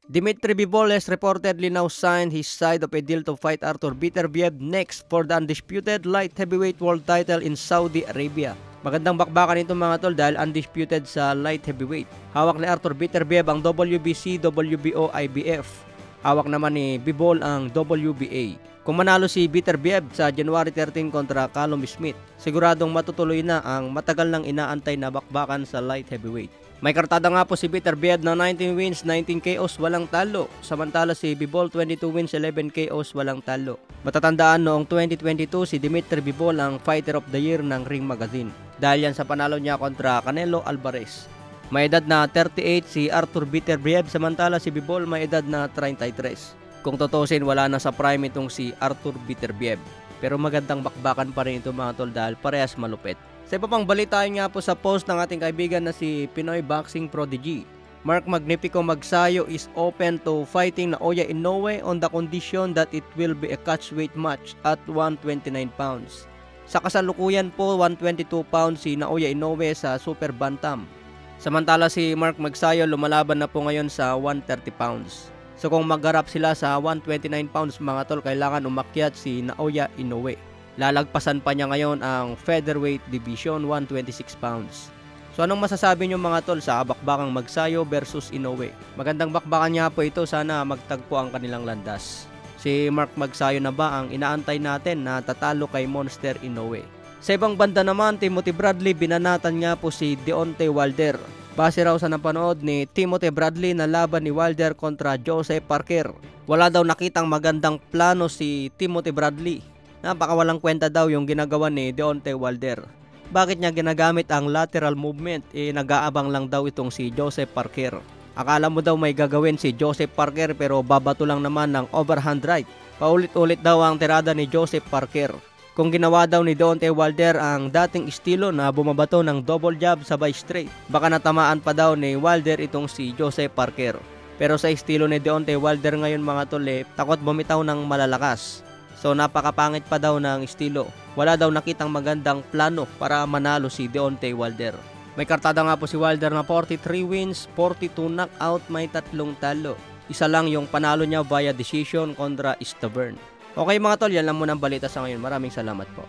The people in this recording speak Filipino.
Dmitry Bivol has reportedly now signed his side of a deal to fight Artur Beterbiev next for the undisputed light heavyweight world title in Saudi Arabia. Magandang bakbakan ito mga tol dahil undisputed sa light heavyweight. Hawak ni Artur Beterbiev ang WBC, WBO, IBF. Hawak naman ni Bivol ang WBA. Kung manalo si Beterbiev sa January 13 kontra Callum Smith, siguradong matutuloy na ang matagal nang inaantay na bakbakan sa light heavyweight. May kartada nga po si Beterbiev na 19 wins, 19 KOs, walang talo. Samantala si Bivol 22 wins, 11 KOs, walang talo. Matatandaan noong 2022 si Dmitry Bivol ang Fighter of the Year ng Ring Magazine. Dahil yan sa panalo niya kontra Canelo Alvarez. May edad na 38 si Artur Beterbiev, samantala si Bivol may edad na 33. Kung tutusin, wala na sa prime itong si Artur Beterbiev. Pero magandang bakbakan pa rin ito mga tol dahil parehas malupit. Sa iba pang balita nga po sa post ng ating kaibigan na si Pinoy Boxing Prodigy. Mark Magnifico Magsayo is open to fighting Naoya Inoue on the condition that it will be a catchweight match at 129 pounds. Sa kasalukuyan po, 122 pounds si Naoya Inoue sa Super Bantam. Samantala si Mark Magsayo lumalaban na po ngayon sa 130 pounds. So kung magharap sila sa 129 pounds mga tol, kailangan umakyat si Naoya Inoue. Lalagpasan pa niya ngayon ang featherweight division, 126 pounds. So anong masasabi niyo mga tol sa bakbakang Magsayo versus Inoue? Magandang bakbakan niya po ito, sana magtagpo ang kanilang landas. Si Mark Magsayo na ba ang inaantay natin na tatalo kay Monster Inoue? Sa ibang banda naman, Timothy Bradley binanatan nga po si Deontay Wilder. Base raw sa napanood ni Timothy Bradley na laban ni Wilder kontra Joseph Parker. Wala daw nakitang magandang plano si Timothy Bradley. Napakawalang kwenta daw yung ginagawa ni Deontay Wilder. Bakit niya ginagamit ang lateral movement? Nag-aabang lang daw itong si Joseph Parker. Akala mo daw may gagawin si Joseph Parker pero babato lang naman ng overhand right. Paulit-ulit daw ang tirada ni Joseph Parker. Kung ginawa daw ni Deontay Wilder ang dating estilo na bumabato ng double jab sabay straight, baka natamaan pa daw ni Wilder itong si Joseph Parker. Pero sa estilo ni Deontay Wilder ngayon mga tol, takot bumitaw ng malalakas. So napakapangit pa daw ng estilo. Wala daw nakitang magandang plano para manalo si Deontay Wilder. May kartada nga po si Wilder na 43 wins, 42 knockout, may 3 talo. Isa lang yung panalo niya via decision kontra Easterburn. Okay mga tol, yan lang muna ang balita sa ngayon. Maraming salamat po.